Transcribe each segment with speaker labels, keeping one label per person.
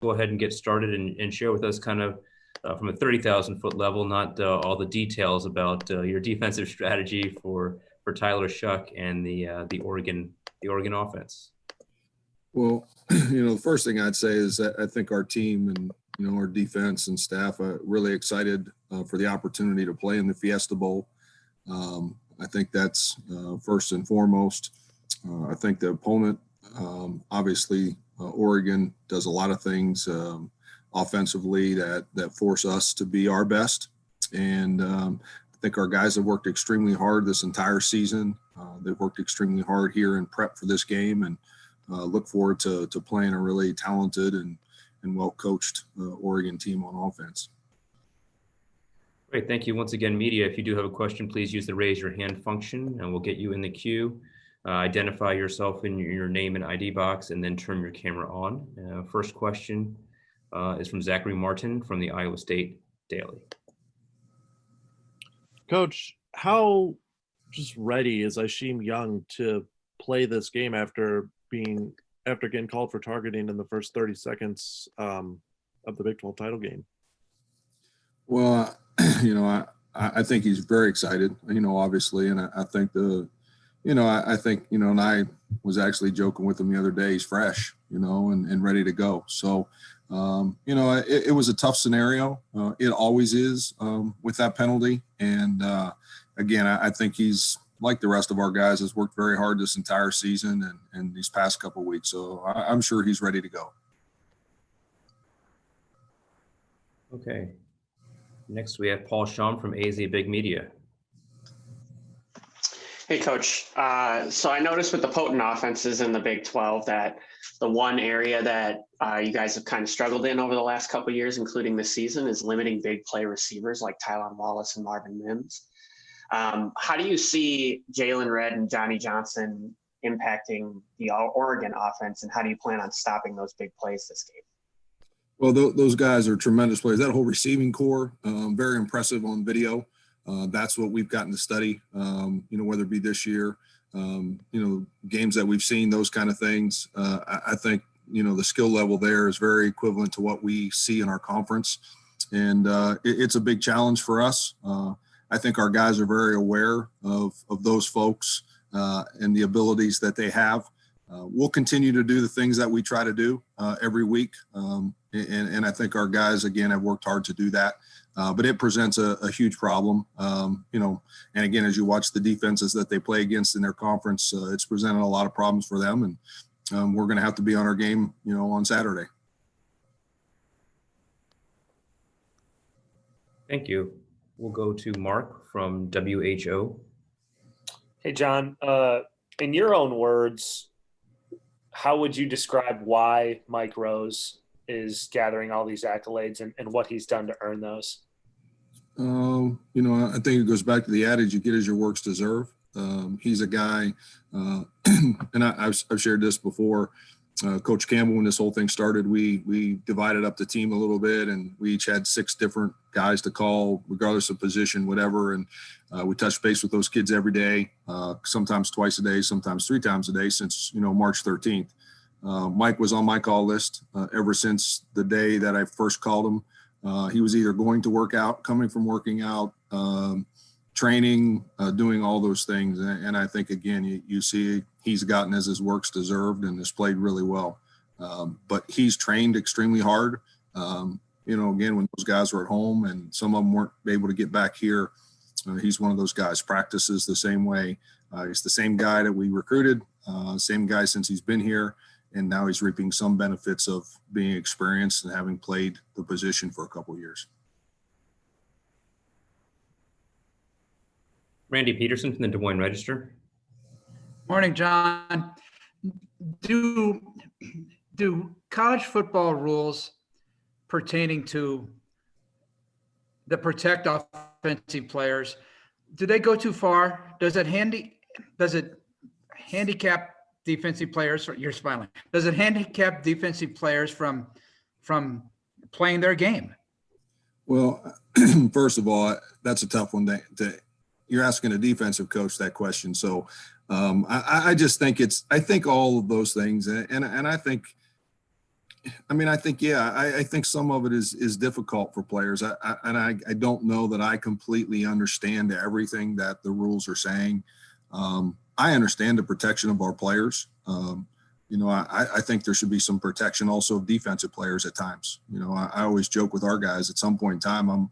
Speaker 1: go ahead and get started and share with us kind of from a 30,000-foot level, not all the details about your defensive strategy for Tyler Shuck and the Oregon offense.
Speaker 2: Well, the first thing I'd say is that I think our team and our defense and staff are really excited for the opportunity to play in the Fiesta Bowl. I think that's first and foremost. I think the opponent, obviously, Oregon does a lot of things offensively that force us to be our best. And I think our guys have worked extremely hard this entire season. They've worked extremely hard here in prep for this game, and look forward to playing a really talented and well-coached Oregon team on offense.
Speaker 1: Great. Thank you once again, media. If you do have a question, please use the raise your hand function and we'll get you in the queue. Identify yourself in your name and ID box and then turn your camera on. First question is from Zachary Martin from the Iowa State Daily.
Speaker 3: Coach, how just ready is Isheem Young to play this game after getting called for targeting in the first 30 seconds of the Big 12 title game?
Speaker 2: Well, I think he's very excited, obviously. And I think and I was actually joking with him the other day, he's fresh, and ready to go. So, it was a tough scenario. It always is with that penalty. And again, I think he's, like the rest of our guys, has worked very hard this entire season and these past couple of weeks. So I'm sure he's ready to go.
Speaker 1: Okay. Next, we have Paul Schaum from AZ Big Media.
Speaker 4: Hey, Coach. So I noticed with the potent offenses in the Big 12 that the one area that you guys have kind of struggled in over the last couple of years, including this season, is limiting big play receivers like Tylan Wallace and Marvin Mims. How do you see Jalen Redd and Johnny Johnson impacting the Oregon offense, and how do you plan on stopping those big plays this game?
Speaker 2: Well, those guys are tremendous players. That whole receiving core, very impressive on video. That's what we've gotten to study, whether it be this year, games that we've seen, those kind of things. I think, the skill level there is very equivalent to what we see in our conference. And it's a big challenge for us. I think our guys are very aware of those folks and the abilities that they have. We'll continue to do the things that we try to do every week. And I think our guys, again, have worked hard to do that. But it presents a huge problem, and again, as you watch the defenses that they play against in their conference, it's presented a lot of problems for them. And we're going to have to be on our game, on Saturday.
Speaker 1: Thank you. We'll go to Mark from WHO.
Speaker 5: Hey, John, in your own words, how would you describe why Mike Rose is gathering all these accolades and what he's done to earn those?
Speaker 2: I think it goes back to the adage, you get as your works deserve. He's a guy, and I've shared this before, Coach Campbell, when this whole thing started, we divided up the team a little bit, and we each had 6 different guys to call, regardless of position, whatever. And we touched base with those kids every day, sometimes twice a day, sometimes 3 times a day since, March 13th. Mike was on my call list ever since the day that I first called him. He was either going to work out, coming from working out, training, doing all those things. And I think, again, you see he's gotten as his work's deserved and has played really well. But he's trained extremely hard. Again, when those guys were at home and some of them weren't able to get back here, he's one of those guys, practices the same way. He's the same guy that we recruited, same guy since he's been here. And now he's reaping some benefits of being experienced and having played the position for a couple of years.
Speaker 1: Randy Peterson from the Des Moines Register.
Speaker 6: Morning, John. Do college football rules pertaining to the protect offensive players, do they go too far? Does it handicap defensive players? You're smiling. Does it handicap defensive players from playing their game?
Speaker 2: Well, first of all, that's a tough one. You're asking a defensive coach that question. So I just think I think all of those things, and I think I mean, I think, yeah, I think some of it is difficult for players. I don't know that I completely understand everything that the rules are saying. I understand the protection of our players. You know, I think there should be some protection also of defensive players at times. You know, I always joke with our guys at some point in time,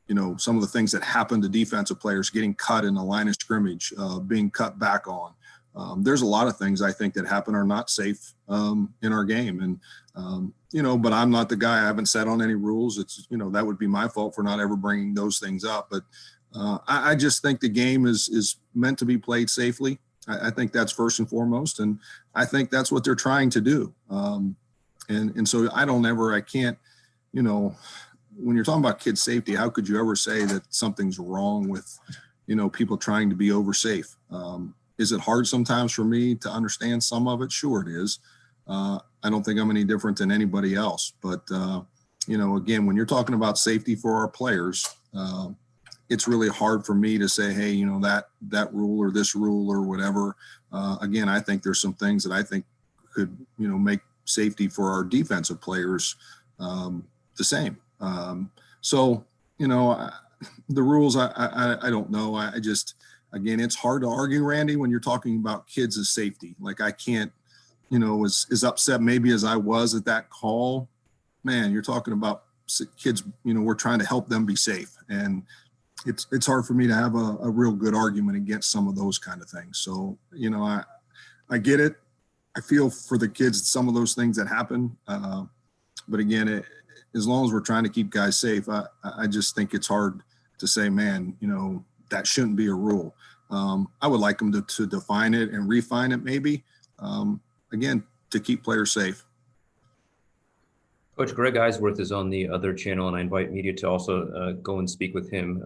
Speaker 2: you know, some of the things that happen to defensive players getting cut in the line of scrimmage, being cut back on. There's a lot of things I think that happen are not safe in our game. And, you know, but I'm not the guy. I haven't sat on any rules. It's, you know, that would be my fault for not ever bringing those things up. But I just think the game is meant to be played safely. I think that's first and foremost. And I think that's what they're trying to do. And so I can't, you know, when you're talking about kid safety, how could you ever say that something's wrong with, you know, people trying to be over safe? Is it hard sometimes for me to understand some of it? Sure it is. I don't think I'm any different than anybody else. But, you know, again, when you're talking about safety for our players, it's really hard for me to say, hey, you know, that rule or this rule or whatever. Again, I think there's some things that I think could, you know, make safety for our defensive players the same. So, you know, the rules, I don't know. I just, again, it's hard to argue, Randy, when you're talking about kids as safety. Like I can't, you know, as upset maybe as I was at that call, man, you're talking about kids, you know, we're trying to help them be safe. And it's hard for me to have a real good argument against some of those kind of things. So, you know, I get it. I feel for the kids, some of those things that happen. But again, as long as we're trying to keep guys safe, I just think it's hard to say, man, you know, that shouldn't be a rule. I would like them to define it and refine it maybe, again, to keep players safe.
Speaker 1: Coach Greg Eisworth is on the other channel, and I invite media to also go and speak with him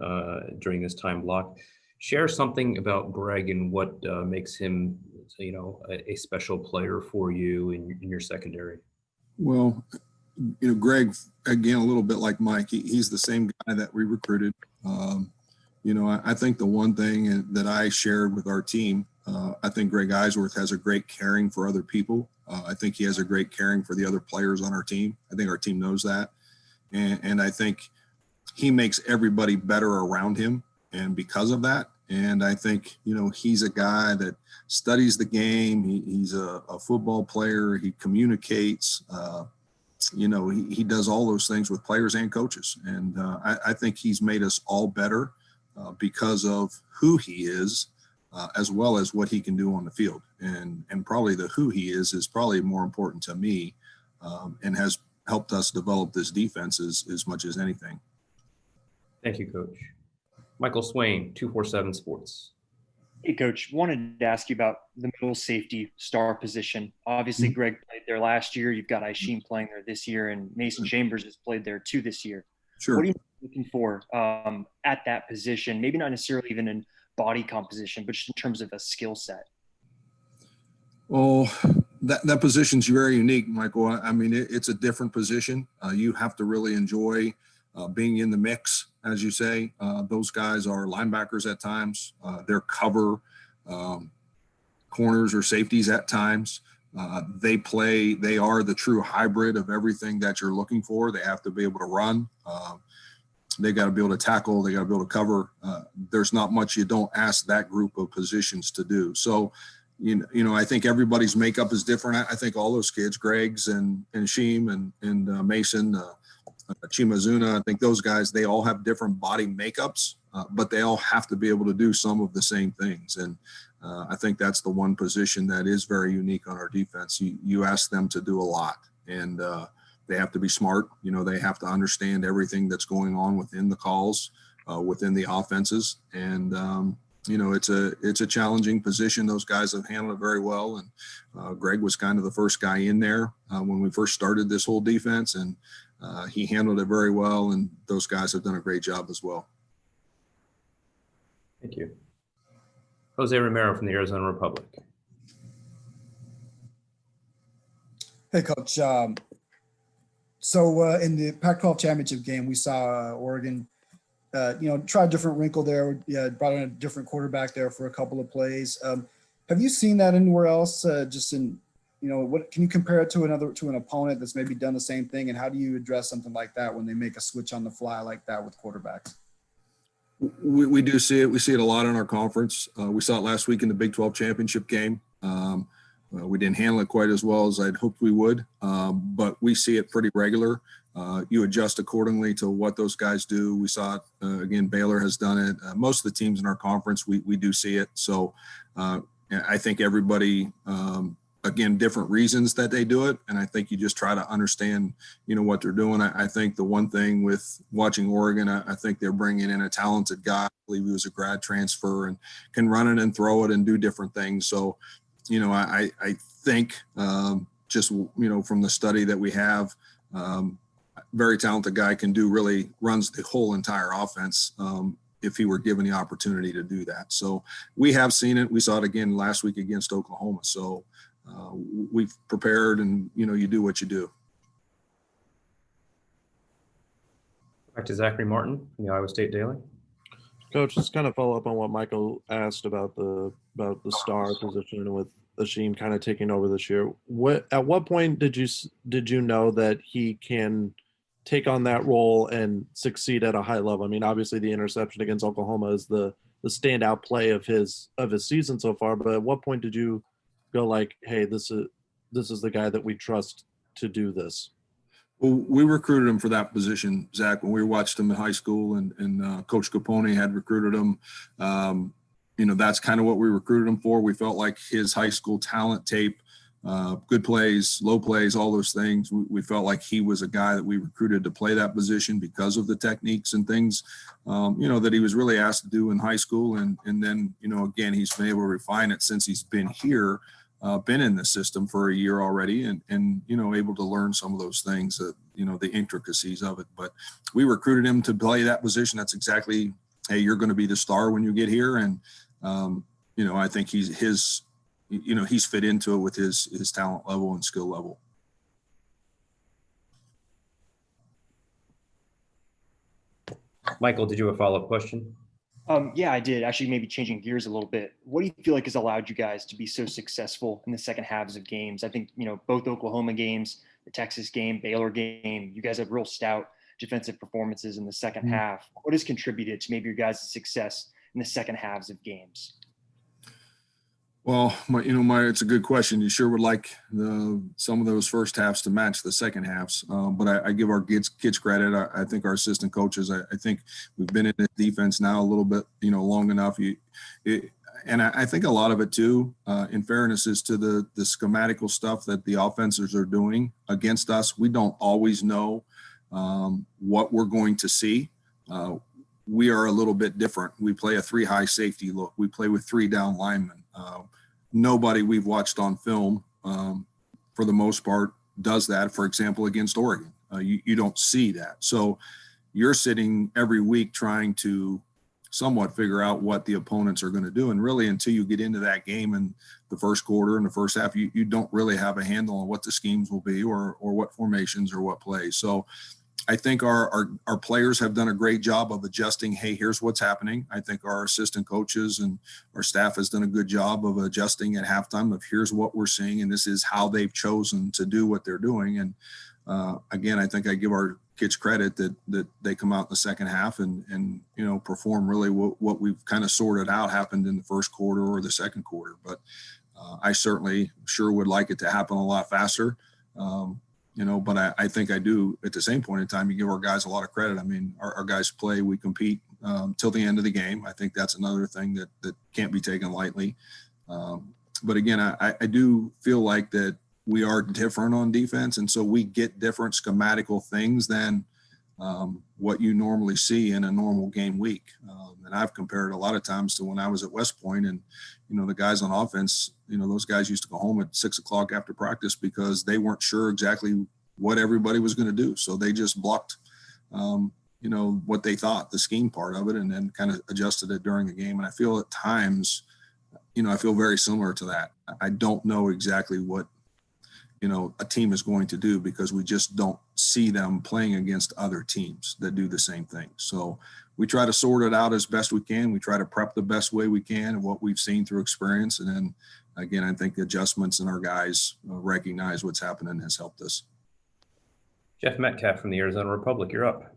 Speaker 1: during this time block. Share something about Greg and what makes him, you know, a special player for you in your secondary.
Speaker 2: Well, you know, Greg, again, a little bit like Mike, he's the same guy that we recruited. You know, I think the one thing that I shared with our team, I think Greg Eisworth has a great caring for other people. I think he has a great caring for the other players on our team. I think our team knows that. And I think he makes everybody better around him. And because of that, and I think, you know, he's a guy that studies the game. He's a football player. He communicates. You know, he does all those things with players and coaches. And I think he's made us all better because of who he is, as well as what he can do on the field. And probably the who he is probably more important to me, and has helped us develop this defense as much as anything.
Speaker 1: Thank you, Coach. Michael Swain, 247 Sports.
Speaker 7: Hey, Coach, wanted to ask you about the middle safety star position. Obviously, Greg played there last year. You've got Isheem playing there this year, and Mason Chambers has played there too this year.
Speaker 2: Sure.
Speaker 7: What are you looking for at that position? Maybe not necessarily even in body composition, but just in terms of a skill set.
Speaker 2: Well, that position's very unique, Michael. I mean, it's a different position. You have to really enjoy being in the mix, as you say. Those guys are linebackers at times. They're cover corners or safeties at times. They are the true hybrid of everything that you're looking for. They have to be able to run. They got to be able to tackle. They got to be able to cover. There's not much you don't ask that group of positions to do. So, you know, I think everybody's makeup is different. I think all those kids, Greg's and Sheem and Mason, Chimazuna, I think those guys, they all have different body makeups, but they all have to be able to do some of the same things. And I think that's the one position that is very unique on our defense. You ask them to do a lot, and they have to be smart. You know, they have to understand everything that's going on within the calls, within the offenses. And, you know, it's a challenging position. Those guys have handled it very well. And Greg was kind of the first guy in there when we first started this whole defense, and he handled it very well. And those guys have done a great job as well.
Speaker 1: Thank you. Jose Romero from the Arizona Republic.
Speaker 8: Hey, Coach. So in the Pac-12 championship game, we saw Oregon, you know, try a different wrinkle there. Yeah, brought in a different quarterback there for a couple of plays. Have you seen that anywhere else, just in what can you compare it to an opponent that's maybe done the same thing, and how do you address something like that when they make a switch on the fly like that with quarterbacks?
Speaker 2: We do see it. We see it a lot in our conference. We saw it last week in the Big 12 championship game. We didn't handle it quite as well as I'd hoped we would, but we see it pretty regular. You adjust accordingly to what those guys do. We saw it again. Baylor has done it. Most of the teams in our conference, we do see it. So I think everybody, again, different reasons that they do it, and I think you just try to understand, what they're doing. I think the one thing with watching Oregon, I think they're bringing in a talented guy. I believe he was a grad transfer and can run it and throw it and do different things. So, I think just from the study that we have. Very talented guy runs the whole entire offense if he were given the opportunity to do that. So we have seen it. We saw it again last week against Oklahoma. So we've prepared, and you do what you do.
Speaker 1: Back to Zachary Martin from the Iowa State Daily.
Speaker 3: Coach, just kind of follow up on what Michael asked about the star position with Ashim kind of taking over this year. At what point did you know that he can take on that role and succeed at a high level? I mean, obviously the interception against Oklahoma is the standout play of his season so far. But at what point did you go like, hey, this is the guy that we trust to do this?
Speaker 2: Well, we recruited him for that position, Zach, when we watched him in high school, and Coach Capone had recruited him. That's kind of what we recruited him for. We felt like his high school talent tape, good plays, low plays, all those things. We felt like he was a guy that we recruited to play that position because of the techniques and things, that he was really asked to do in high school. And then, again, he's been able to refine it since he's been here, been in the system for a year already, and able to learn some of those things, the intricacies of it. But we recruited him to play that position. That's exactly, hey, you're going to be the star when you get here. And, I think he's fit into it with his talent level and skill level.
Speaker 1: Michael, did you have a follow-up question?
Speaker 7: Yeah, I did. Actually, maybe changing gears a little bit. What do you feel like has allowed you guys to be so successful in the second halves of games? I think, both Oklahoma games, the Texas game, Baylor game, you guys have real stout defensive performances in the second half. What has contributed to maybe your guys' success in the second halves of games?
Speaker 2: Well, it's a good question. You sure would like some of those first halves to match the second halves. But I give our kids credit. I think our assistant coaches, I think we've been in the defense now a little bit, long enough. And I think a lot of it too, in fairness, is to the schematical stuff that the offenses are doing against us. We don't always know what we're going to see. We are a little bit different. We play a 3-high safety look. We play with 3 down linemen. Nobody we've watched on film, for the most part, does that. For example, against Oregon, you don't see that. So you're sitting every week trying to somewhat figure out what the opponents are going to do. And really, until you get into that game in the first quarter and the first half, you don't really have a handle on what the schemes will be or what formations or what plays. So I think our players have done a great job of adjusting. Hey, here's what's happening. I think our assistant coaches and our staff has done a good job of adjusting at halftime of here's what we're seeing, and this is how they've chosen to do what they're doing. And again, I think I give our kids credit that they come out in the second half and perform really what we've kind of sorted out happened in the first quarter or the second quarter. But I certainly sure would like it to happen a lot faster. But I think I do at the same point in time, you give our guys a lot of credit. I mean, our guys play, we compete till the end of the game. I think that's another thing that can't be taken lightly. But again, I do feel like that we are different on defense. And so we get different schematical things than what you normally see in a normal game week. And I've compared a lot of times to when I was at West Point, and, the guys on offense, those guys used to go home at 6 o'clock after practice because they weren't sure exactly what everybody was going to do. So they just blocked, what they thought, the scheme part of it, and then kind of adjusted it during the game. And I feel at times, I feel very similar to that. I don't know exactly what, a team is going to do because we just don't see them playing against other teams that do the same thing. So we try to sort it out as best we can. We try to prep the best way we can and what we've seen through experience. And then again, I think adjustments in our guys recognize what's happening has helped us.
Speaker 1: Jeff Metcalf from the Arizona Republic, you're up.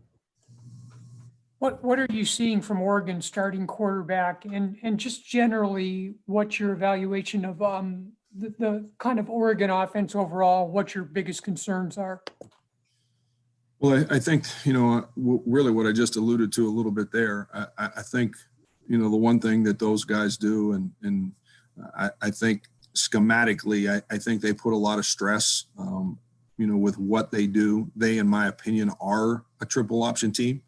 Speaker 9: What are you seeing from Oregon starting quarterback, and just generally, what's your evaluation of the kind of Oregon offense overall? What your biggest concerns are?
Speaker 2: Well, I think, really what I just alluded to a little bit there, I think, the one thing that those guys do, and I think schematically, I think they put a lot of stress, with what they do. They, in my opinion, are a triple option team.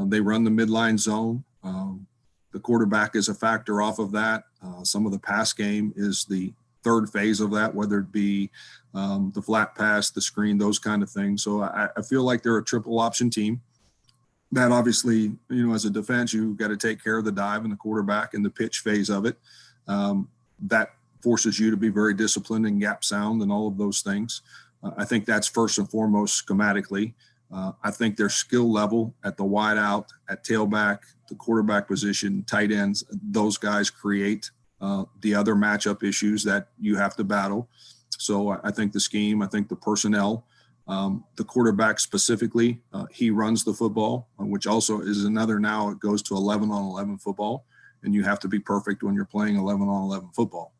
Speaker 2: They run the midline zone. The quarterback is a factor off of that. Some of the pass game is the third phase of that, whether it be the flat pass, the screen, those kind of things. So I feel like they're a triple option team. That obviously, as a defense, you've got to take care of the dive and the quarterback and the pitch phase of it. That forces you to be very disciplined and gap sound and all of those things. I think that's first and foremost schematically. I think their skill level at the wide out, at tailback, the quarterback position, tight ends, those guys create the other matchup issues that you have to battle. So I think the scheme, I think the personnel, the quarterback specifically, he runs the football, which also is another, now it goes to 11-on-11 football, and you have to be perfect when you're playing 11-on-11 football.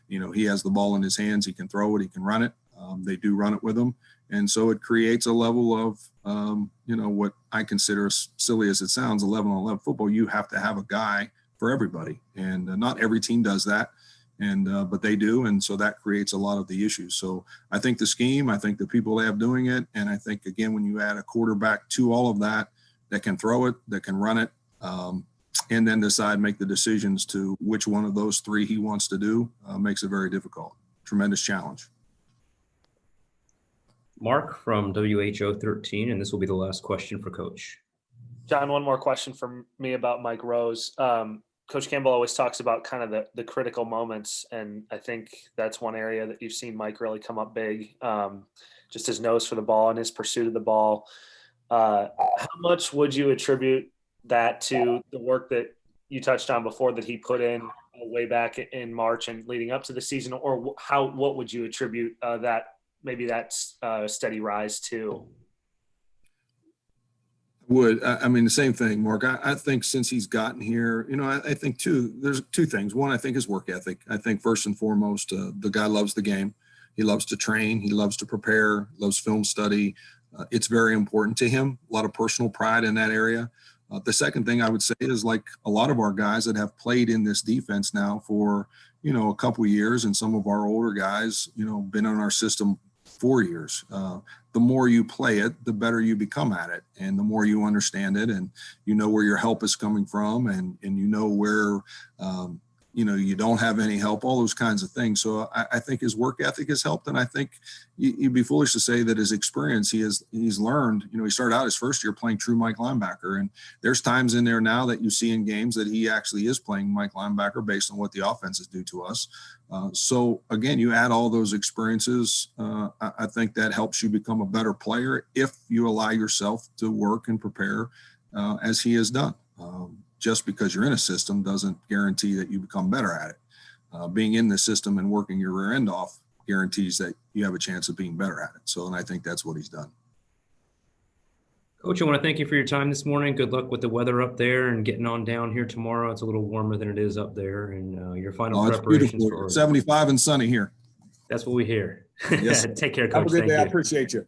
Speaker 2: He has the ball in his hands, he can throw it, he can run it. They do run it with him. And so it creates a level of, what I consider, as silly as it sounds, 11-on-11 football. You have to have a guy for everybody. And not every team does that. But they do. And so that creates a lot of the issues. So I think the scheme, I think the people they have doing it. And I think, again, when you add a quarterback to all of that, that can throw it, that can run it, and then make the decisions to which one of those three he wants to do, makes it very difficult. Tremendous challenge.
Speaker 1: Mark from WHO 13, and this will be the last question for Coach.
Speaker 5: John, one more question from me about Mike Rose. Coach Campbell always talks about kind of the critical moments, and I think that's one area that you've seen Mike really come up big, just his nose for the ball and his pursuit of the ball. How much would you attribute that to the work that you touched on before that he put in way back in March and leading up to the season, or what would you attribute that steady rise to?
Speaker 2: The same thing, Mark. I think since he's gotten here, I think there's two things. One, I think his work ethic. I think first and foremost, the guy loves the game. He loves to train. He loves to prepare, loves film study. It's very important to him. A lot of personal pride in that area. The second thing I would say is, like a lot of our guys that have played in this defense now for, a couple of years, and some of our older guys, been in our system 4 years. The more you play it, the better you become at it. And the more you understand it, and where your help is coming from, and where, you don't have any help, all those kinds of things. So I think his work ethic has helped. And I think you'd be foolish to say that his experience, he's learned, he started out his first year playing true Mike linebacker. And there's times in there now that you see in games that he actually is playing Mike linebacker based on what the offenses do to us. So again, you add all those experiences. I think that helps you become a better player if you allow yourself to work and prepare as he has done. Just because you're in a system doesn't guarantee that you become better at it. Being in the system and working your rear end off guarantees that you have a chance of being better at it. So, and I think that's what he's done.
Speaker 1: Coach, I want to thank you for your time this morning. Good luck with the weather up there and getting on down here tomorrow. It's a little warmer than it is up there, and your final preparations for
Speaker 2: 75 and sunny here.
Speaker 1: That's what we hear.
Speaker 2: Yes.
Speaker 1: Take care, Coach.
Speaker 2: Have a good day.
Speaker 1: Thank
Speaker 2: I
Speaker 1: you.
Speaker 2: appreciate you.